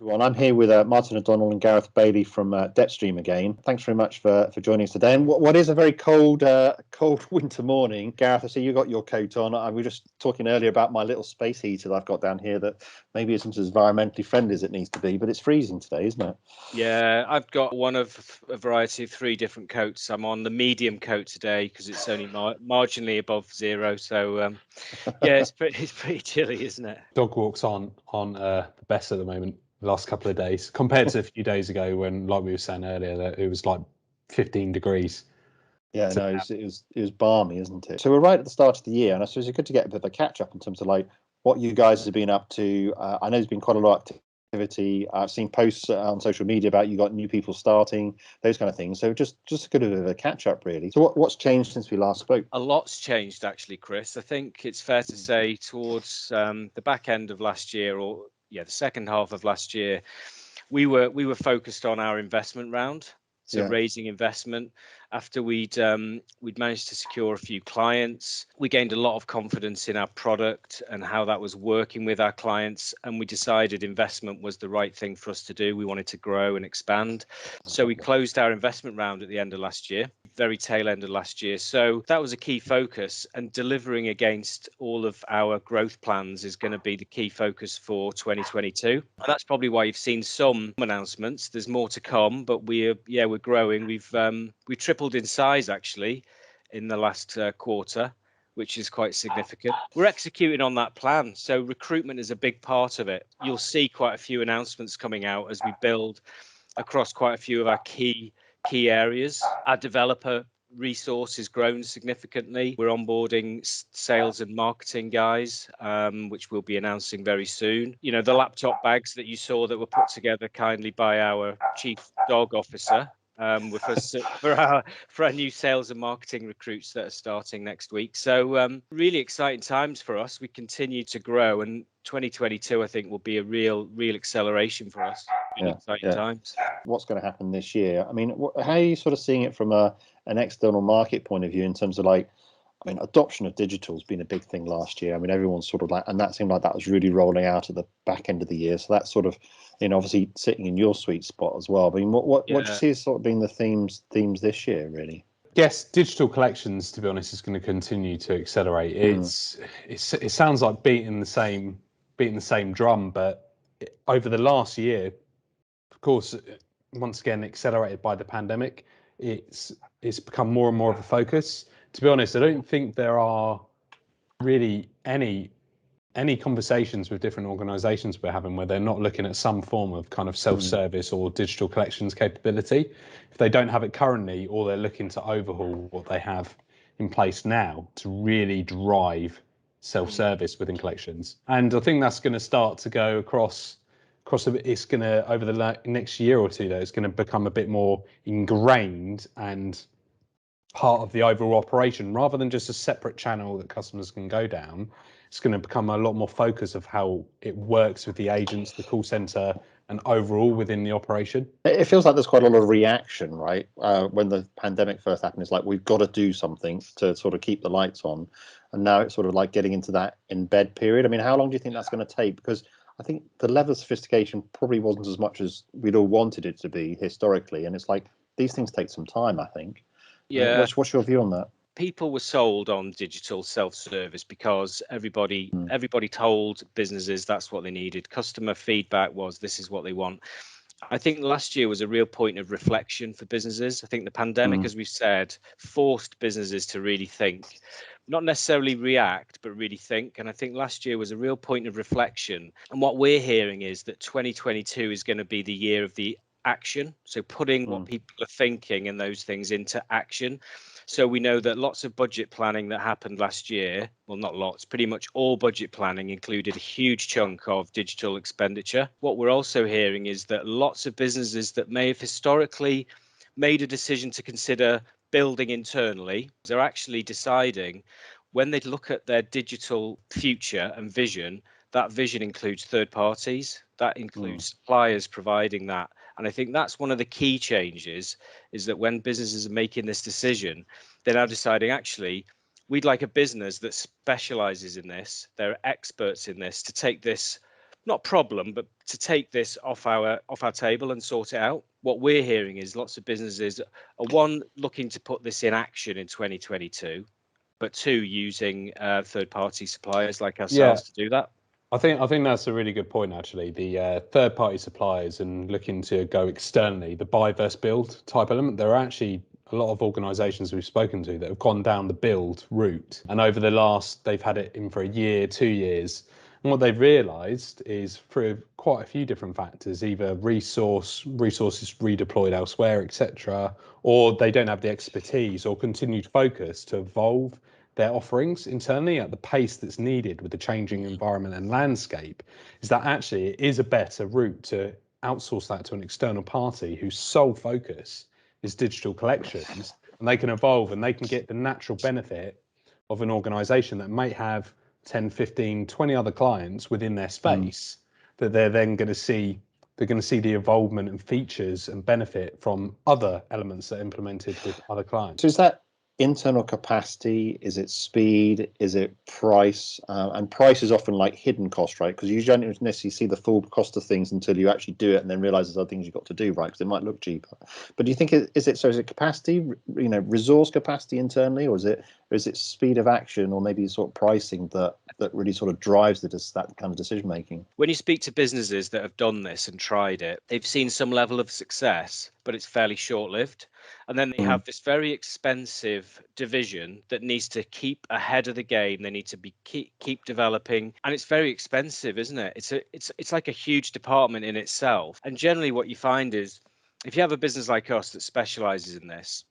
Well, I'm here with Martin O'Donnell and Gareth Bailey from DebtStream again. Thanks very much for joining us today. And what is a very cold winter morning. Gareth, I see you got your coat on. We were just talking earlier about my little space heater that I've got down here that maybe isn't as environmentally friendly as it needs to be, but it's freezing today, isn't it? Yeah, I've got one of a variety of 3 different coats. I'm on the medium coat today because it's only marginally above 0. So yeah, it's pretty chilly, isn't it? Dog walks aren't the best at the moment. The last couple of days compared to a few days ago when, like we were saying earlier, that it was like 15 degrees. Yeah, no, it was balmy, isn't it? So we're right at the start of the year, and I suppose it's good to get a bit of a catch up in terms of like what you guys have been up to. I know there's been quite a lot of activity. I've seen posts on social media about you got new people starting, those kind of things. So just a good bit of a catch up, really. So what's changed since we last spoke? A lot's changed, actually, Chris. I think it's fair to say towards the back end of last year, or the second half of last year, we were focused on our investment round. So raising investment after we'd managed to secure a few clients. We gained a lot of confidence in our product and how that was working with our clients. And we decided investment was the right thing for us to do. We wanted to grow and expand. So we closed our investment round at the end of last year, very tail end of last year. So that was a key focus, and delivering against all of our growth plans is going to be the key focus for 2022. And that's probably why you've seen some announcements. There's more to come, but we're growing. We've tripled in size actually in the last quarter, which is quite significant. We're executing on that plan. So recruitment is a big part of it. You'll see quite a few announcements coming out as we build across quite a few of our key areas. Our developer resource has grown significantly. We're onboarding sales and marketing guys, which we'll be announcing very soon. You know, the laptop bags that you saw that were put together kindly by our chief dog officer for our new sales and marketing recruits that are starting next week. So really exciting times for us. We continue to grow, and 2022 I think will be a real acceleration for us. Really exciting times. What's going to happen this year? I mean, how are you sort of seeing it from an external market point of view in terms of like, I mean, adoption of digital has been a big thing last year. I mean, everyone's sort of like, and that seemed like that was really rolling out at the back end of the year. So that's sort of, obviously sitting in your sweet spot as well. I mean, what do you see as sort of being the themes this year, really? Yes, digital collections, to be honest, is going to continue to accelerate. It sounds like beating the same drum, but over the last year, of course, once again accelerated by the pandemic, it's become more and more of a focus. To be honest, I don't think there are really any conversations with different organizations we're having where they're not looking at some form of kind of self-service or digital collections capability. If they don't have it currently, or they're looking to overhaul what they have in place now to really drive self-service within collections. And I think that's going to start to go across it's going to, over the next year or two, though, it's going to become a bit more ingrained and part of the overall operation, rather than just a separate channel that customers can go down. It's going to become a lot more focus of how it works with the agents, the call center, and overall within the operation. It feels like there's quite a lot of reaction, right? When the pandemic first happened, it's like, we've got to do something to sort of keep the lights on. And now it's sort of like getting into that embed period. I mean, how long do you think that's going to take? Because I think the level of sophistication probably wasn't as much as we'd all wanted it to be historically. And it's like, these things take some time, I think. Yeah. What's your view on that? People were sold on digital self-service because everybody told businesses that's what they needed. Customer feedback was, this is what they want. I think last year was a real point of reflection for businesses. I think the pandemic, as we've said, forced businesses to really think, not necessarily react, but really think. And I think last year was a real point of reflection. And what we're hearing is that 2022 is going to be the year of the action. So putting what people are thinking and those things into action. So we know that lots of budget planning that happened last year, well, not lots, pretty much all budget planning included a huge chunk of digital expenditure. What we're also hearing is that lots of businesses that may have historically made a decision to consider building internally, they're actually deciding when they look at their digital future and vision, that vision includes third parties, that includes suppliers providing that. And I think that's one of the key changes, is that when businesses are making this decision, they're now deciding, actually, we'd like a business that specializes in this, they're experts in this, to take this not problem, but to take this off our table and sort it out. What we're hearing is lots of businesses are, one, looking to put this in action in 2022, but two, using third-party suppliers like ourselves to do that. I think that's a really good point, actually. The third-party suppliers and looking to go externally, the buy versus build type element. There are actually a lot of organisations we've spoken to that have gone down the build route, and over the last, they've had it in for a year, 2 years. And what they've realised is through quite a few different factors, either resources redeployed elsewhere, etc., or they don't have the expertise or continued focus to evolve their offerings internally at the pace that's needed with the changing environment and landscape, is that actually it is a better route to outsource that to an external party whose sole focus is digital collections, and they can evolve and they can get the natural benefit of an organisation that might have 10, 15, 20 other clients within their space that they're then going to see. They're going to see the involvement and features and benefit from other elements that are implemented with other clients. So is that internal capacity? Is it speed? Is it price? And price is often like hidden cost, right? Because you don't necessarily see the full cost of things until you actually do it and then realize there's other things you've got to do, right? Because it might look cheaper. But do you think is it capacity, resource capacity internally, or is it speed of action, or maybe sort of pricing that really sort of drives that kind of decision making? When you speak to businesses that have done this and tried it, they've seen some level of success, but it's fairly short-lived. And then they have this very expensive division that needs to keep ahead of the game. They need to keep developing, and it's very expensive, isn't it? It's like a huge department in itself. And generally, what you find is, if you have a business like us that specializes in this,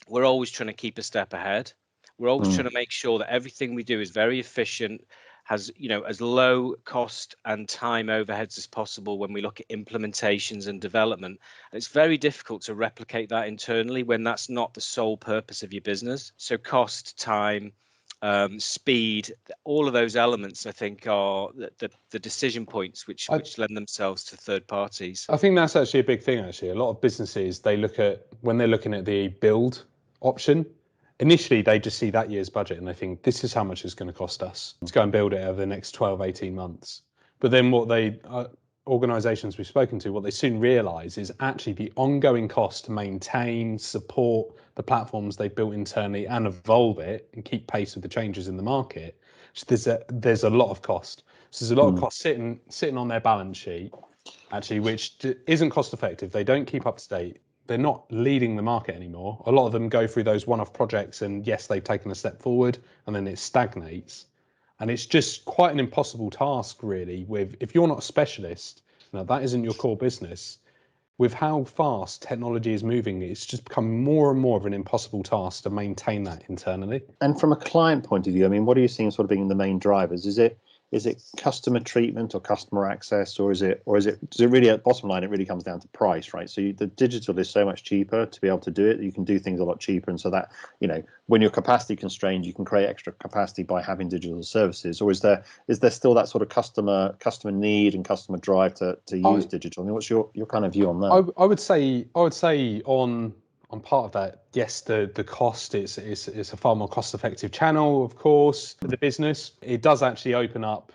we're always trying to keep a step ahead. We're always trying to make sure that everything we do is very efficient, has as low cost and time overheads as possible when we look at implementations and development. And it's very difficult to replicate that internally when that's not the sole purpose of your business. So cost, time, speed, all of those elements, I think, are the decision points which lend themselves to third parties. I think that's actually a big thing. Actually, a lot of businesses, they look at, when they're looking at the build option, initially they just see that year's budget and they think, this is how much it's going to cost us to go and build it over the next 12, 18 months. But then what organisations we've spoken to, what they soon realise is actually the ongoing cost to maintain, support the platforms they've built internally and evolve it and keep pace with the changes in the market. So there's a lot of cost. So there's a lot of cost sitting on their balance sheet, actually, which isn't cost effective. They don't keep up to date. They're not leading the market anymore. A lot of them go through those one-off projects, and yes, they've taken a step forward, and then it stagnates. And it's just quite an impossible task, really, if you're not a specialist, that isn't your core business. With how fast technology is moving, it's just become more and more of an impossible task to maintain that internally. And from a client point of view, I mean, what are you seeing sort of being the main drivers? Is it customer treatment or customer access, or is it really, at bottom line, it really comes down to price, right? So the digital is so much cheaper to be able to do it. You can do things a lot cheaper, and so that, when you're capacity constrained, you can create extra capacity by having digital services. Or is there still that sort of customer need and customer drive to use digital? I mean, what's your kind of view on that? I would say on part of that, yes, the cost is a far more cost-effective channel, of course, for the business. It does actually open up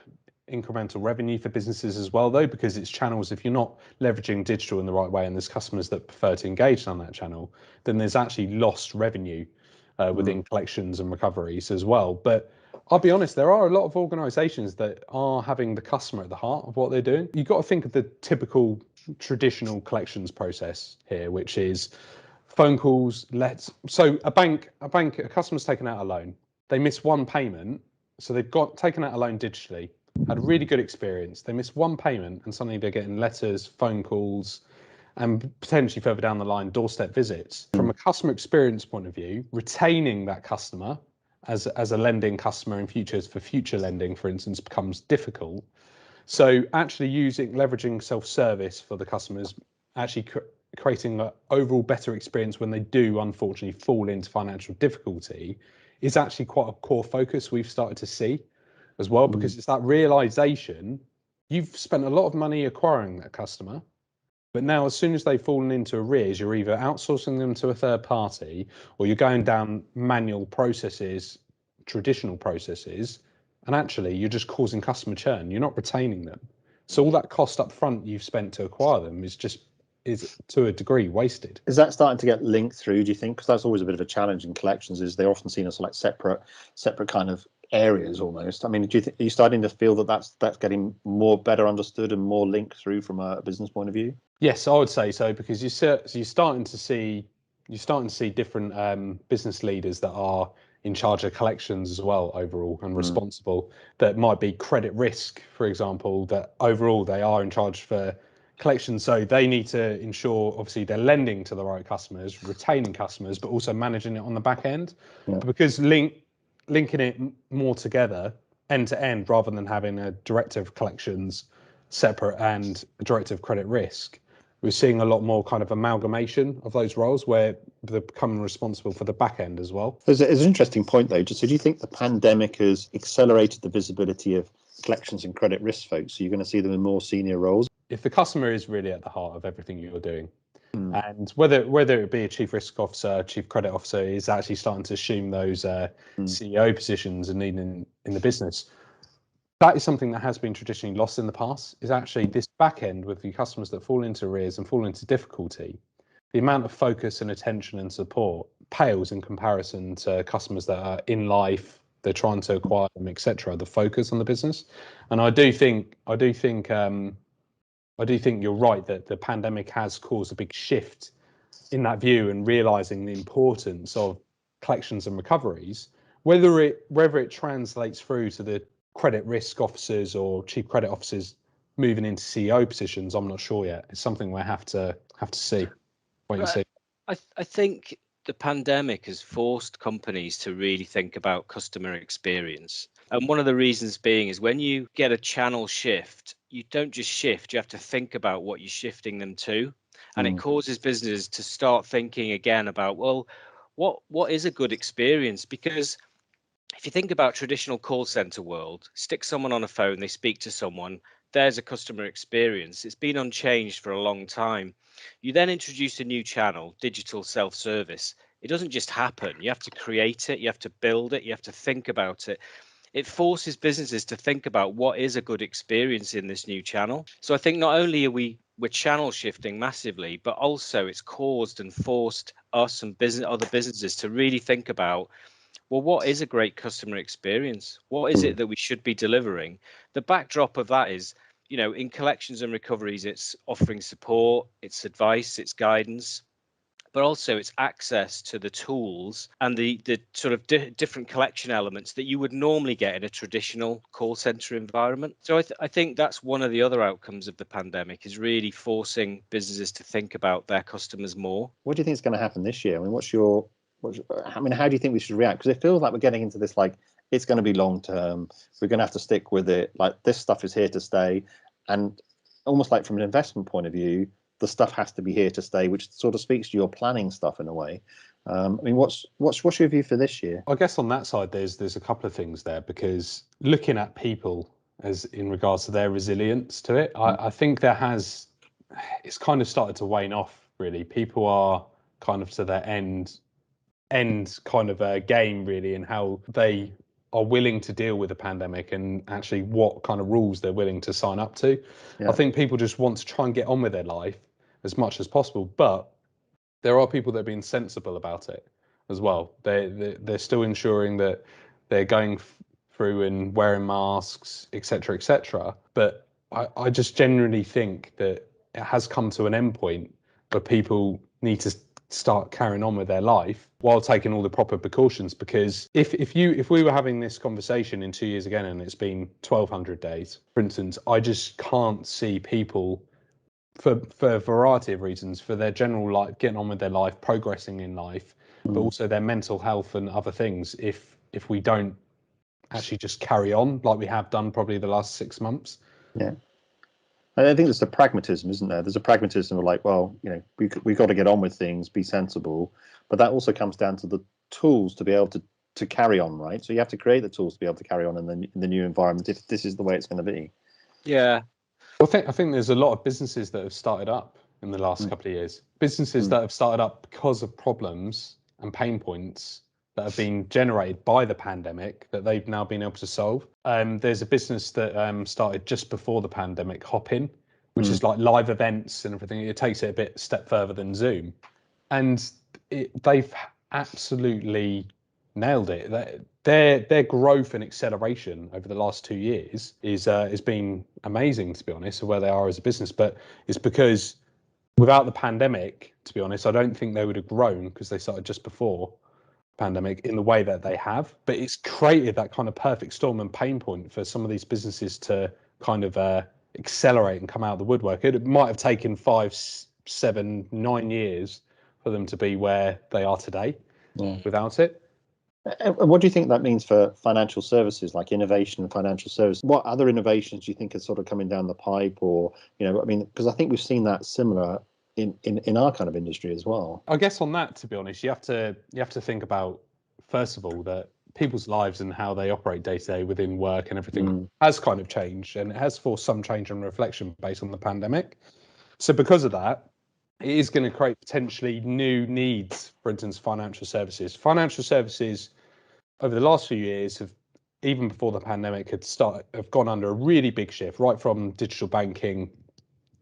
incremental revenue for businesses as well, though, because it's channels. If you're not leveraging digital in the right way, and there's customers that prefer to engage on that channel, then there's actually lost revenue within collections and recoveries as well. But I'll be honest, there are a lot of organisations that are having the customer at the heart of what they're doing. You've got to think of the typical traditional collections process here, which is phone calls, so a customer's taken out a loan. They miss one payment, so they've taken out a loan digitally, had a really good experience. They miss one payment, and suddenly they're getting letters, phone calls, and potentially further down the line, doorstep visits. From a customer experience point of view, retaining that customer as a lending customer in futures for future lending, for instance, becomes difficult. So actually leveraging self-service for the customers, actually creating an overall better experience when they do unfortunately fall into financial difficulty, is actually quite a core focus we've started to see as well, because it's that realization you've spent a lot of money acquiring that customer, but now as soon as they've fallen into arrears, you're either outsourcing them to a third party, or you're going down manual processes, traditional processes, and actually you're just causing customer churn. You're not retaining them. So all that cost up front you've spent to acquire them is to a degree wasted. Is that starting to get linked through, do you think? Because that's always a bit of a challenge in collections, is they're often seen as like separate kind of areas almost. I mean, do you think, are you starting to feel that that's getting more better understood and more linked through from a business point of view? Yes, I would say so, because you're starting to see different business leaders that are in charge of collections as well overall and responsible, that might be credit risk, for example, that overall they are in charge for collections. So they need to ensure, obviously, they're lending to the right customers, retaining customers, but also managing it on the back end. Yeah. Because linking it more together end to end, rather than having a director of collections separate and a director of credit risk, we're seeing a lot more kind of amalgamation of those roles where they're becoming responsible for the back end as well. There's an interesting point though. So do you think the pandemic has accelerated the visibility of collections and credit risk folks? So you're going to see them in more senior roles? If the customer is really at the heart of everything you're doing, and whether it be a chief risk officer, chief credit officer, is actually starting to assume those CEO positions and needing in the business, that is something that has been traditionally lost in the past, is actually this back end with the customers that fall into arrears and fall into difficulty. The amount of focus and attention and support pales in comparison to customers that are in life, they're trying to acquire them, etc. The focus on the business. And I do think you're right that the pandemic has caused a big shift in that view, and realizing the importance of collections and recoveries. Whether it translates through to the credit risk officers or chief credit officers moving into CEO positions, I'm not sure yet. It's something we have to see. Wait and see. I think the pandemic has forced companies to really think about customer experience. And one of the reasons being is when you get a channel shift, you don't just shift, you have to think about what you're shifting them to. And it causes businesses to start thinking again about, well, what is a good experience? Because if you think about traditional call center world, stick someone on a phone, they speak to someone, there's a customer experience. It's been unchanged for a long time. You then introduce a new channel, digital self-service. It doesn't just happen. You have to create it, you have to build it, you have to think about it. It forces businesses to think about what is a good experience in this new channel. So I think not only we're channel shifting massively, but also it's caused and forced us and other businesses to really think about, well, what is a great customer experience? What is it that we should be delivering? The backdrop of that is, in collections and recoveries, it's offering support, it's advice, it's guidance, but also it's access to the tools and the sort of different collection elements that you would normally get in a traditional call center environment. So I think that's one of the other outcomes of the pandemic, is really forcing businesses to think about their customers more. What do you think is going to happen this year? I mean, how do you think we should react? Because it feels like we're getting into this, like, it's going to be long term. We're going to have to stick with it. Like, this stuff is here to stay. And almost like from an investment point of view, the stuff has to be here to stay, which sort of speaks to your planning stuff in a way. I mean, what's your view for this year? I guess on that side, there's a couple of things there, because looking at people as in regards to their resilience to it, I think it's kind of started to wane off, really. People are kind of to their end kind of a game, really, and how they are willing to deal with the pandemic and actually what kind of rules they're willing to sign up to. Yeah. I think people just want to try and get on with their life as much as possible, but there are people that are being sensible about it as well. They're still ensuring that they're going through and wearing masks, etc. But I just genuinely think that it has come to an end point where people need to start carrying on with their life while taking all the proper precautions. Because if we were having this conversation in 2 years again and it's been 1,200 days, for instance, I just can't see people, for a variety of reasons, for their general life, getting on with their life, progressing in life, but also their mental health and other things, if we don't actually just carry on like we have done probably the last 6 months. Yeah. I think there's a pragmatism, isn't there? There's a pragmatism of like, well, we've got to get on with things, be sensible, but that also comes down to the tools to be able to carry on, right? So you have to create the tools to be able to carry on in the new environment if this is the way it's going to be. Yeah. I think there's a lot of businesses that have started up in the last couple of years. Businesses that have started up because of problems and pain points that have been generated by the pandemic that they've now been able to solve. There's a business that started just before the pandemic, Hopin, which is like live events and everything. It takes it a step further than Zoom, and they've absolutely nailed it. Their growth and acceleration over the last 2 years has been amazing, to be honest, of where they are as a business. But it's because without the pandemic, to be honest, I don't think they would have grown, because they started just before pandemic in the way that they have. But it's created that kind of perfect storm and pain point for some of these businesses to kind of accelerate and come out of the woodwork. It might have taken 5, 7, 9 years for them to be where they are today without it. And what do you think that means for financial services, like innovation in financial services? What other innovations do you think are sort of coming down the pipe? Or, you know, I mean, because I think we've seen that similar in our kind of industry as well. I guess on that, to be honest, you have to think about, first of all, that people's lives and how they operate day to day within work and everything has kind of changed, and it has forced some change and reflection based on the pandemic. So because of that, it is going to create potentially new needs. For instance, financial services over the last few years have, even before the pandemic, have gone under a really big shift, right from digital banking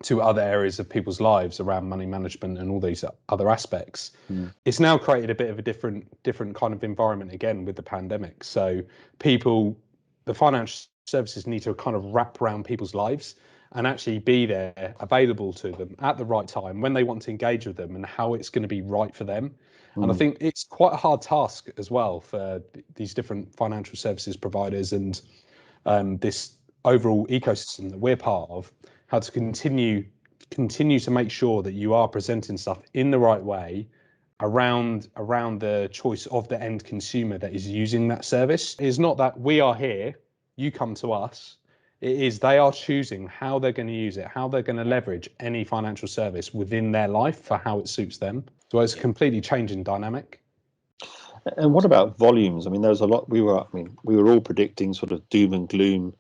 to other areas of people's lives around money management and all these other aspects. It's now created a bit of a different kind of environment again with the pandemic. So the financial services need to kind of wrap around people's lives and actually be there, available to them at the right time when they want to engage with them and how it's going to be right for them. And I think it's quite a hard task as well for these different financial services providers and this overall ecosystem that we're part of, how to continue to make sure that you are presenting stuff in the right way around the choice of the end consumer that is using that service. It's not that we are here, you come to us. It is they are choosing how they're going to use it, how they're going to leverage any financial service within their life for how it suits them. So it's a completely changing dynamic. And what about volumes? I mean, there was a lot. We were all predicting sort of doom and gloom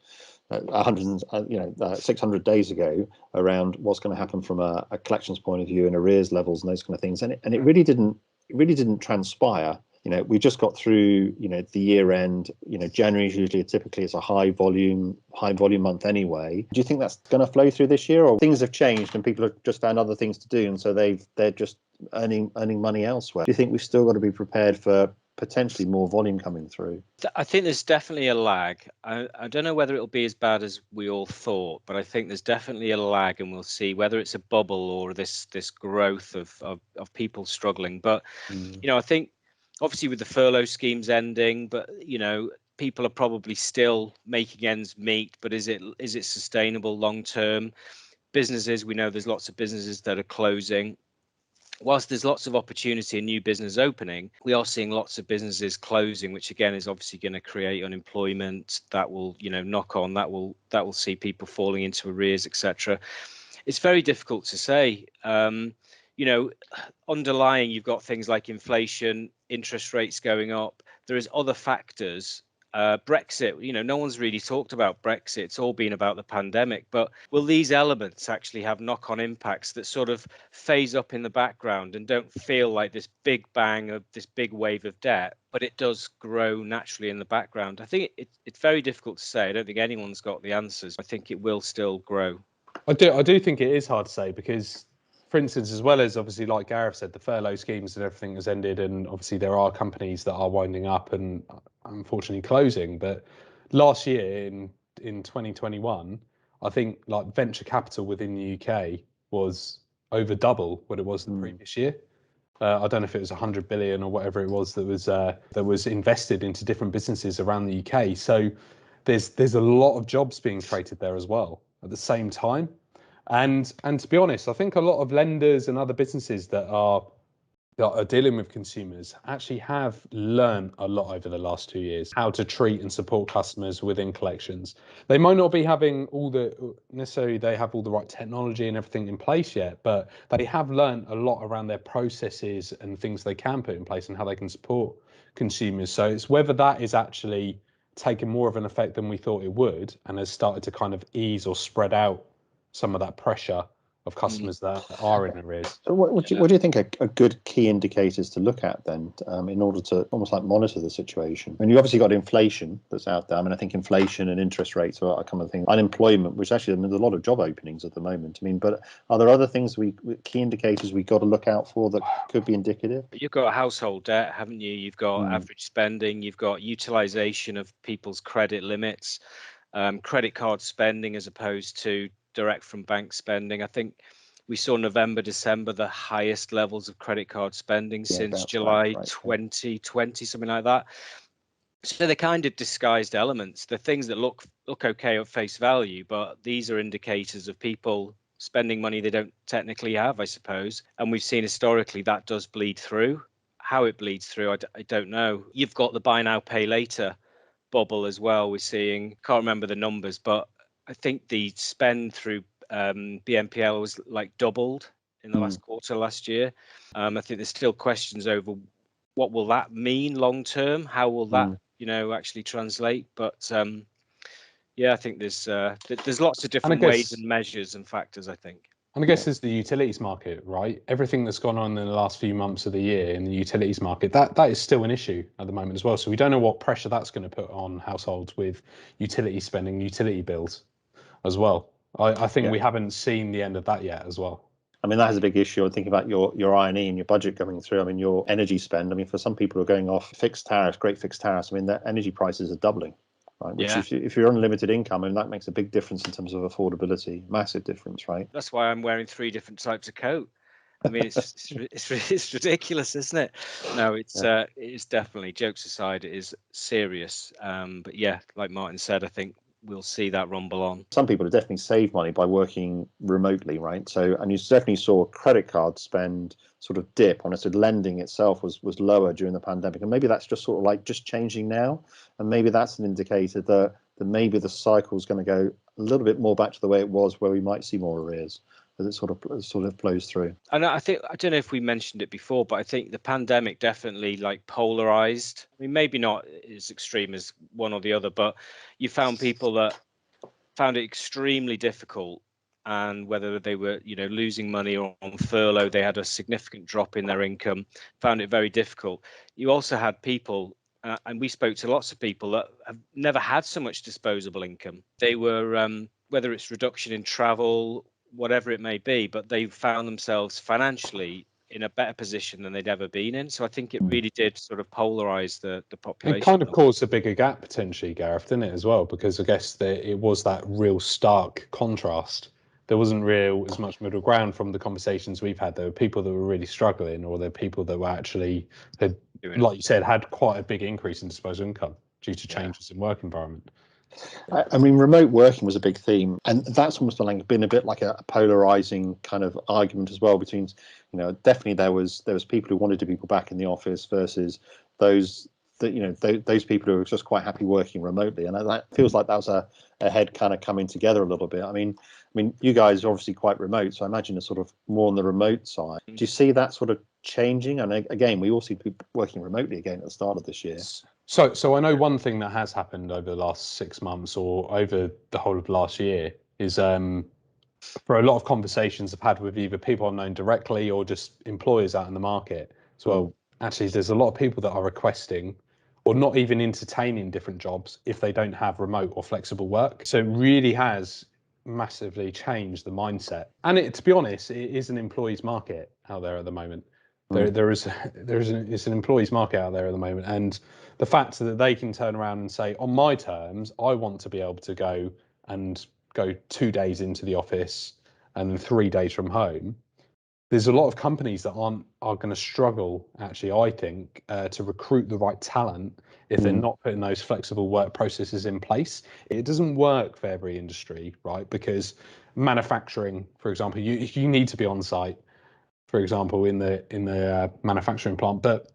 600 days ago around what's going to happen from a collections point of view and arrears levels and those kind of things, and it really didn't transpire. You know, we just got through, you know, the year end. You know, January typically is a high volume month anyway. Do you think that's going to flow through this year, or things have changed and people have just found other things to do, and so they're just earning money elsewhere? Do you think we've still got to be prepared for potentially more volume coming through? I think there's definitely a lag. I don't know whether it'll be as bad as we all thought, but I think there's definitely a lag, and we'll see whether it's a bubble or this growth of people struggling. But you know, I think obviously with the furlough schemes ending, but you know, people are probably still making ends meet. But is it sustainable long term? Businesses, we know there's lots of businesses that are closing. Whilst there's lots of opportunity and new business opening, we are seeing lots of businesses closing, which again is obviously going to create unemployment. That will, you know, knock on. That will see people falling into arrears, etc. It's very difficult to say. You know, underlying, you've got things like inflation, interest rates going up. There is other factors. Brexit, you know, no one's really talked about Brexit. It's all been about the pandemic. But will these elements actually have knock-on impacts that sort of phase up in the background and don't feel like this big bang of this big wave of debt, but it does grow naturally in the background? I think it's very difficult to say. I don't think anyone's got the answers. I think it will still grow. I do think it is hard to say, because, for instance, as well as obviously, like Gareth said, the furlough schemes and everything has ended, and obviously there are companies that are winding up and unfortunately closing. But last year in 2021, I think like venture capital within the UK was over double what it was the previous year. I don't know if it was 100 billion or whatever it was that was invested into different businesses around the UK. So there's a lot of jobs being created there as well at the same time. And to be honest, I think a lot of lenders and other businesses that are dealing with consumers actually have learned a lot over the last 2 years, how to treat and support customers within collections. They might not be having they have all the right technology and everything in place yet, but they have learned a lot around their processes and things they can put in place and how they can support consumers. So it's whether that is actually taking more of an effect than we thought it would, and has started to kind of ease or spread out some of that pressure of customers that are in arrears. So what do you think are good key indicators to look at then, in order to almost like monitor the situation? I mean, you obviously got inflation that's out there. I mean, I think inflation and interest rates are a common thing. Unemployment, which actually, I mean, there's a lot of job openings at the moment. I mean, but are there other things key indicators we got to look out for that could be indicative? You've got household debt, haven't you? You've got average spending. You've got utilization of people's credit limits, credit card spending as opposed to direct from bank spending. I think we saw November, December, the highest levels of credit card spending since July 2020, something like that. So they're kind of disguised elements. They're things that look okay at face value, but these are indicators of people spending money they don't technically have, I suppose. And we've seen historically that does bleed through. How it bleeds through, I don't know. You've got the buy now, pay later bubble as well. We're seeing, can't remember the numbers, but I think the spend through BNPL was like doubled in the last quarter last year. I think there's still questions over what will that mean long term? How will that, actually translate? But yeah, I think there's lots of different ways and measures and factors, I think. And I guess there's the utilities market, right? Everything that's gone on in the last few months of the year in the utilities market, that is still an issue at the moment as well. So we don't know what pressure that's going to put on households with utility spending, utility bills as well. I think we haven't seen the end of that yet as well. I mean, that is a big issue. I'm thinking about your I&E and your budget coming through. I mean, your energy spend. I mean, for some people who are going off fixed tariffs, great fixed tariffs, I mean, their energy prices are doubling. Right, which if you're on limited income, I mean, that makes a big difference in terms of affordability, massive difference, right? That's why I'm wearing 3 different types of coat. I mean, it's ridiculous, isn't it? No, it's definitely, jokes aside, it is serious. But yeah, like Martin said, I think we'll see that rumble on. Some people have definitely saved money by working remotely, right? So, and you definitely saw credit card spend sort of dip. Honestly, lending itself was lower during the pandemic, and maybe that's just sort of like just changing now, and maybe that's an indicator that maybe the cycle is going to go a little bit more back to the way it was, where we might see more arrears as it sort of flows through. And I don't know if we mentioned it before, but I think the pandemic definitely like polarized. I mean, maybe not as extreme as one or the other, but you found people that found it extremely difficult, and whether they were, losing money or on furlough, they had a significant drop in their income, found it very difficult. You also had people, and we spoke to lots of people that have never had so much disposable income. They were, whether it's reduction in travel, whatever it may be, but they found themselves financially in a better position than they'd ever been in. So I think it really did sort of polarize the population. It kind of caused a bigger gap potentially, Gareth, didn't it, as well? Because I guess it was that real stark contrast. There wasn't as much middle ground from the conversations we've had. There were people that were really struggling, or there were people that were actually, like you said, had quite a big increase in disposable income due to changes in work environment. I mean, remote working was a big theme, and that's almost like been a bit like a polarizing kind of argument as well between, definitely there was people who wanted people back in the office versus those that those people who are just quite happy working remotely, and that feels like that was a head kind of coming together a little bit. I mean, you guys are obviously quite remote, so I imagine it's sort of more on the remote side. Do you see that sort of changing? And again, we all see people working remotely again at the start of this year. So I know one thing that has happened over the last 6 months or over the whole of last year is for a lot of conversations I've had with either people I've known directly or just employers out in the market as well. Actually, there's a lot of people that are requesting or not even entertaining different jobs if they don't have remote or flexible work. So it really has massively changed the mindset. And to be honest, it is an employees market out there at the moment. It's an employees market out there at the moment, and the fact that they can turn around and say, on my terms, I want to be able to go 2 days into the office and then 3 days from home. There's a lot of companies that are going to struggle, actually, I think, to recruit the right talent if they're not putting those flexible work processes in place. It doesn't work for every industry, right? Because manufacturing, for example, you need to be on site, for example, in the manufacturing plant, but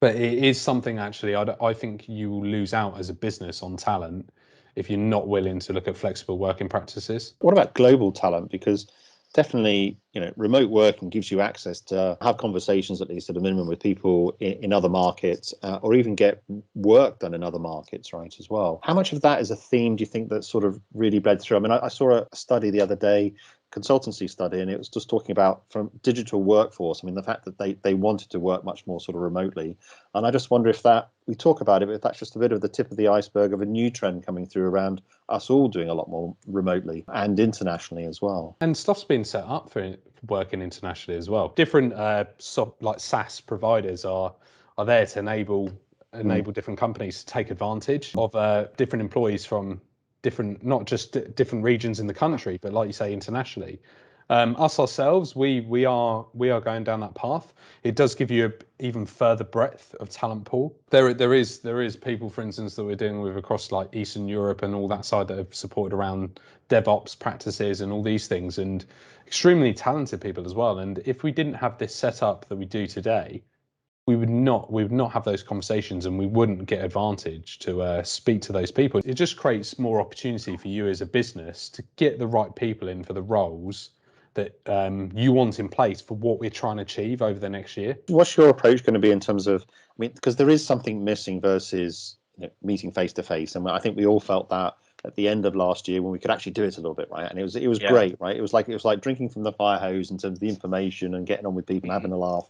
it is something actually I think you will lose out as a business on talent if you're not willing to look at flexible working practices. What about global talent? Because definitely, remote working gives you access to have conversations, at least at a minimum, with people in other markets, or even get work done in other markets, right, as well. How much of that is a theme, do you think, that sort of really bled through? I mean, I saw a study the other day consultancy study, and it was just talking about from digital workforce. I mean, the fact that they wanted to work much more sort of remotely, and I just wonder if that we talk about it, but if that's just a bit of the tip of the iceberg of a new trend coming through around us all doing a lot more remotely and internationally as well. And stuff's been set up for working internationally as well. Different like SaaS providers are there to enable different companies to take advantage of different employees from different, not just different regions in the country, but like you say, internationally. Us ourselves, we are going down that path. It does give you an even further breadth of talent pool. There is people, for instance, that we're dealing with across like Eastern Europe and all that side that have supported around DevOps practices and all these things, and extremely talented people as well. And if we didn't have this setup that we do today, we would not have those conversations, and we wouldn't get advantage to speak to those people. It just creates more opportunity for you as a business to get the right people in for the roles that you want in place for what we're trying to achieve over the next year. What's your approach going to be in terms of, I mean, because there is something missing versus meeting face to face, and I think we all felt that at the end of last year when we could actually do it a little bit, right? And it was great, right? It was like drinking from the fire hose in terms of the information and getting on with people and having a laugh.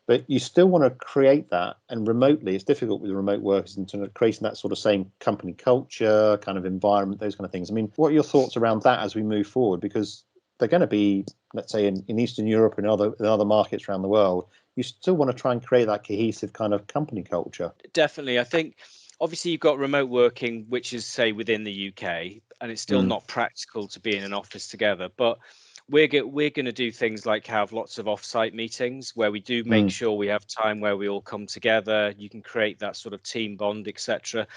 But you still want to create that, and remotely, it's difficult with remote workers in terms of creating that sort of same company culture, kind of environment, those kind of things. I mean, what are your thoughts around that as we move forward? Because they're going to be, let's say, in Eastern Europe and other markets around the world, you still want to try and create that cohesive kind of company culture. Definitely. I think obviously you've got remote working, which is, say, within the UK, and it's still not practical to be in an office together. But we're going to do things like have lots of off-site meetings where we do make sure we have time where we all come together. You can create that sort of team bond, etc.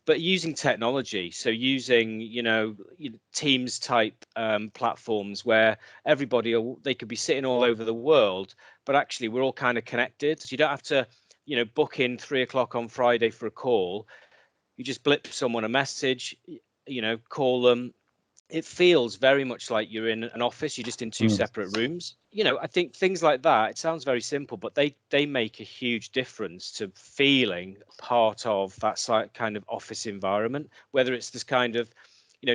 But using technology, so using Teams type platforms where everybody, they could be sitting all over the world, but actually we're all kind of connected. So you don't have to book in 3:00 on Friday for a call. You just blip someone a message, call them. It feels very much like you're in an office. You're just in two separate rooms. I think things like that, it sounds very simple, but they make a huge difference to feeling part of that kind of office environment, whether it's this kind of,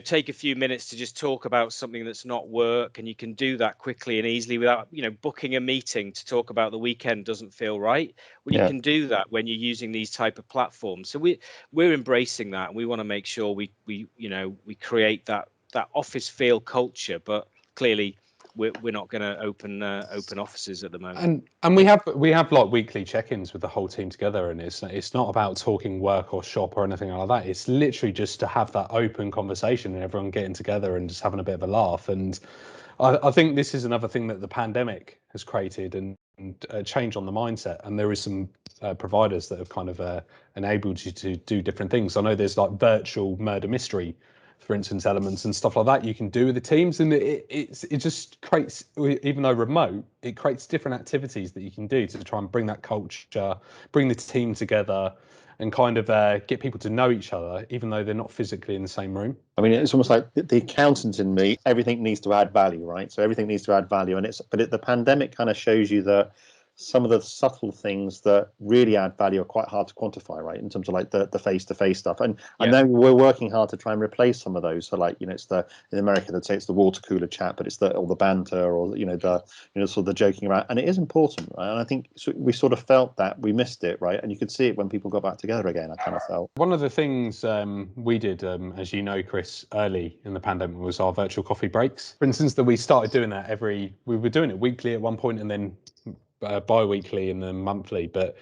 take a few minutes to just talk about something that's not work, and you can do that quickly and easily without, booking a meeting to talk about the weekend doesn't feel right. Well, you can do that when you're using these type of platforms. So we're embracing that, and we want to make sure we create that office feel culture, but clearly we're not going to open offices at the moment. And we have like weekly check-ins with the whole team together, and it's not about talking work or shop or anything like that. It's literally just to have that open conversation and everyone getting together and just having a bit of a laugh. And I think this is another thing that the pandemic has created and a change on the mindset. And there is some providers that have kind of enabled you to do different things. I know there's like virtual murder mystery, for instance, elements and stuff like that you can do with the teams, and it just creates, even though remote, it creates different activities that you can do to try and bring that culture, bring the team together, and kind of get people to know each other, even though they're not physically in the same room. I mean, it's almost like the accountant in me. Everything needs to add value, right? So everything needs to add value, and the pandemic kind of shows you that some of the subtle things that really add value are quite hard to quantify, right? In terms of like the face-to-face stuff. And I know we're working hard to try and replace some of those. So like, it's in America, they'd say it's the water cooler chat, but it's all the banter or, sort of the joking around. And it is important, right? And I think we sort of felt that we missed it, right? And you could see it when people got back together again, I kind of felt. One of the things we did, as you know, Chris, early in the pandemic was our virtual coffee breaks. For instance, that we started doing that we were doing it weekly at one point and then bi-weekly and then monthly, but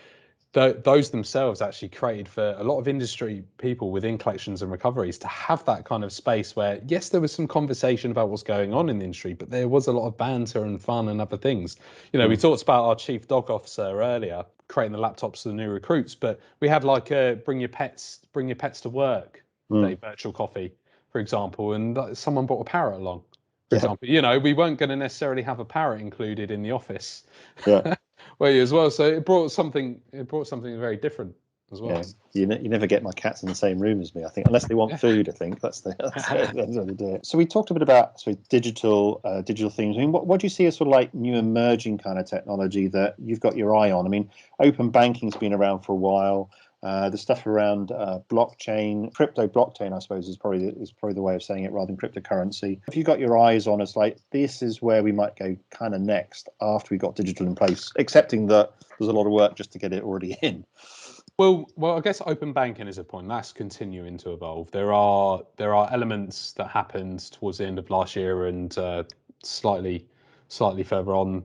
those themselves actually created for a lot of industry people within collections and recoveries to have that kind of space where, yes, there was some conversation about what's going on in the industry, but there was a lot of banter and fun and other things. We talked about our chief dog officer earlier creating the laptops for the new recruits, but we had like bring your pets to work day virtual coffee, for example, and someone brought a parrot along. For example, we weren't going to necessarily have a parrot included in the office, as well. So it brought something very different as well. Yeah. You never get my cats in the same room as me, I think, unless they want food. I think that's how they do it. So we talked a bit about digital things. I mean, what do you see as sort of like new emerging kind of technology that you've got your eye on? I mean, open banking's been around for a while. The stuff around blockchain, crypto blockchain, I suppose, is probably the way of saying it rather than cryptocurrency. If you got your eyes on us, like this is where we might go kind of next after we got digital in place, accepting that there's a lot of work just to get it already in. Well, I guess open banking is a point that's continuing to evolve. There are elements that happened towards the end of last year and slightly further on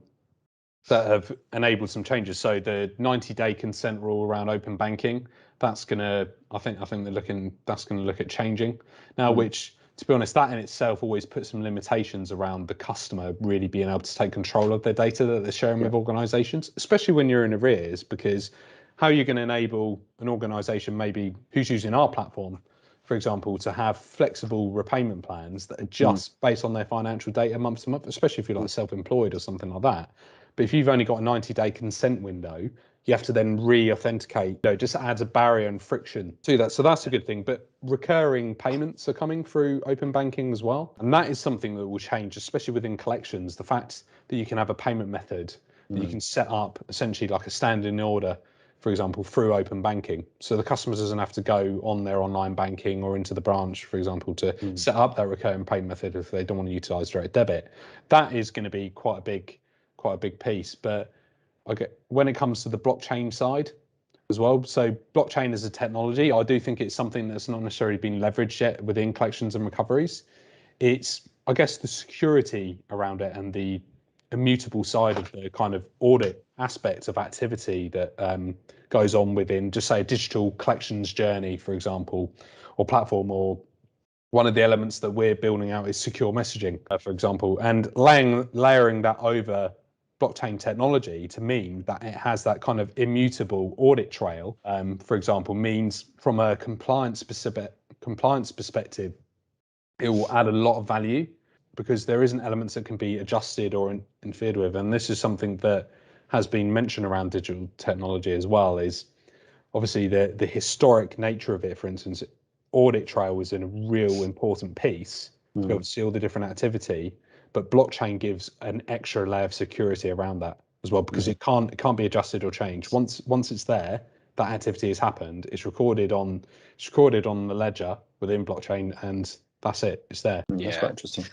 that have enabled some changes. So the 90-day consent rule around open banking, that's gonna, I think that's gonna look at changing now. Which, to be honest, that in itself always puts some limitations around the customer really being able to take control of their data that they're sharing with organisations, especially when you're in arrears, because how are you going to enable an organisation maybe who's using our platform, for example, to have flexible repayment plans that adjust based on their financial data month to month, especially if you're like self-employed or something like that. But if you've only got a 90-day consent window, you have to then re-authenticate. Just adds a barrier and friction to that. So that's a good thing. But recurring payments are coming through open banking as well. And that is something that will change, especially within collections. The fact that you can have a payment method that you can set up essentially like a standing order, for example, through open banking. So the customer doesn't have to go on their online banking or into the branch, for example, to set up that recurring payment method if they don't want to utilize direct debit. That is going to be quite a big piece. But when it comes to the blockchain side as well, so blockchain as a technology, I do think it's something that's not necessarily been leveraged yet within collections and recoveries. It's, I guess, the security around it and the immutable side of the kind of audit aspect of activity that goes on within, just say, a digital collections journey, for example, or platform. Or one of the elements that we're building out is secure messaging, for example, and layering that over blockchain technology to mean that it has that kind of immutable audit trail, for example, means from a compliance perspective, it will add a lot of value, because there isn't elements that can be adjusted or interfered with. And this is something that has been mentioned around digital technology as well, is obviously the historic nature of it. For instance, audit trail was a real important piece to be able to see all the different activity, but blockchain gives an extra layer of security around that as well, because it can't be adjusted or changed. Once it's there, that activity has happened, it's recorded on the ledger within blockchain, and that's it, it's there. That's quite interesting.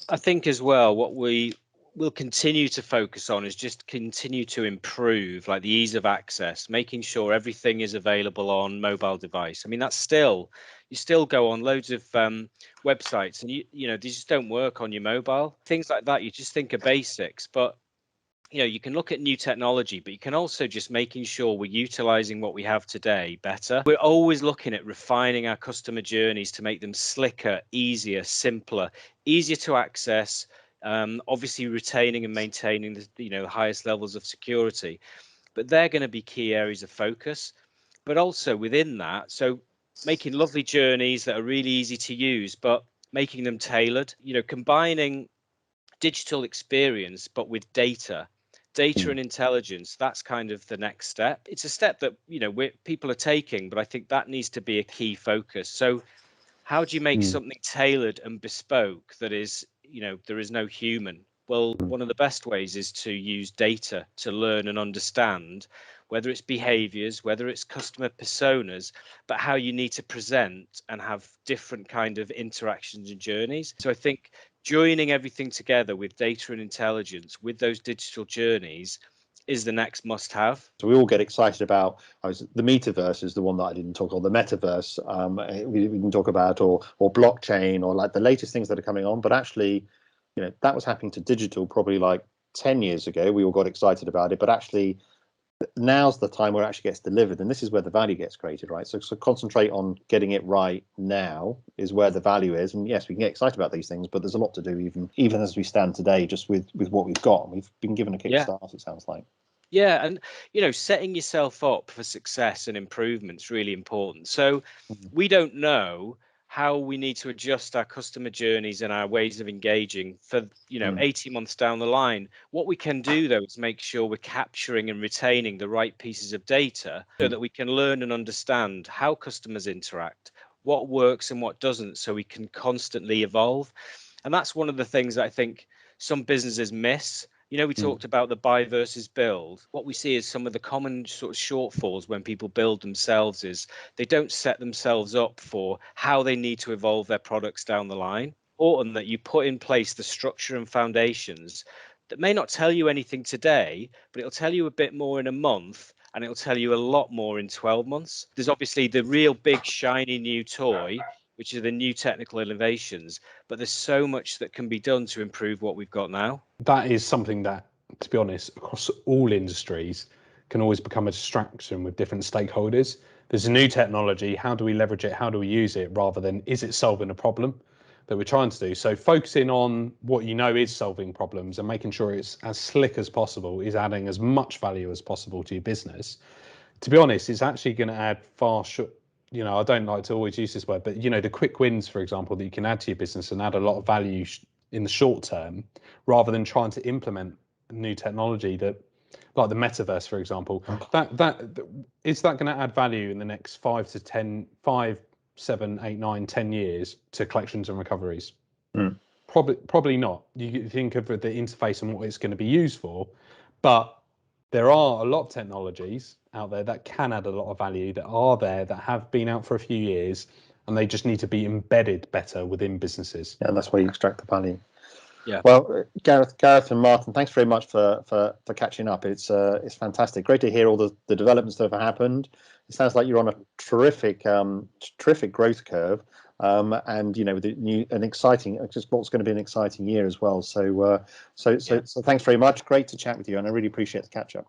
I think as well, what we will continue to focus on is just continue to improve, like the ease of access, making sure everything is available on mobile device. I mean, you still go on loads of websites, and they just don't work on your mobile. Things like that, you just think are basics, but you can look at new technology, but you can also just making sure we're utilizing what we have today better. We're always looking at refining our customer journeys to make them slicker, easier, simpler, easier to access, obviously retaining and maintaining the highest levels of security. But they're going to be key areas of focus. But also within that, so making lovely journeys that are really easy to use, but making them tailored, combining digital experience but with data and intelligence. That's kind of the next step. It's a step that people are taking, but I think that needs to be a key focus. So how do you make something tailored and bespoke that is, there is no human? Well, one of the best ways is to use data to learn and understand, whether it's behaviors, whether it's customer personas, but how you need to present and have different kind of interactions and journeys. So I think joining everything together with data and intelligence with those digital journeys is the next must-have. So we all get excited about the metaverse is the one that I didn't talk on. The metaverse we can talk about, or blockchain, or like the latest things that are coming on. But actually, that was happening to digital probably like 10 years ago. We all got excited about it, but actually now's the time where it actually gets delivered, and this is where the value gets created, right? So concentrate on getting it right now is where the value is. And yes, we can get excited about these things, but there's a lot to do even as we stand today, just with what we've got. We've been given a kickstart, it sounds like. Yeah, and setting yourself up for success and improvement is really important. So we don't know how we need to adjust our customer journeys and our ways of engaging for 18 months down the line. What we can do though is make sure we're capturing and retaining the right pieces of data so that we can learn and understand how customers interact, what works and what doesn't, so we can constantly evolve. And that's one of the things that I think some businesses miss. You know, we talked about the buy versus build. What we see is some of the common sort of shortfalls when people build themselves is they don't set themselves up for how they need to evolve their products down the line. Important that you put in place the structure and foundations that may not tell you anything today, but it'll tell you a bit more in a month, and it'll tell you a lot more in 12 months. There's obviously the real big shiny new toy, which are the new technical innovations, but there's so much that can be done to improve what we've got now. That is something that, to be honest, across all industries can always become a distraction with different stakeholders. There's a new technology, how do we leverage it, how do we use it, rather than is it solving a problem that we're trying to do. So focusing on what you know is solving problems and making sure it's as slick as possible, is adding as much value as possible to your business. To be honest, it's actually going to add far short, I don't like to always use this word, but the quick wins, for example, that you can add to your business and add a lot of value in the short term, rather than trying to implement new technology that, like the metaverse, for example, is that going to add value in the next 5 to 10, 5, 7, 8, 9, 10 years to collections and recoveries? Probably not. You think of the interface and what it's going to be used for, but there are a lot of technologies out there that can add a lot of value, that are there, that have been out for a few years, and they just need to be embedded better within businesses. Yeah, and that's where you extract the value. Yeah. Well, Gareth and Martin, thanks very much for catching up. It's fantastic. Great to hear all the developments that have happened. It sounds like you're on a terrific growth curve, and with an exciting, just what's going to be an exciting year as well. So thanks very much. Great to chat with you, and I really appreciate the catch up.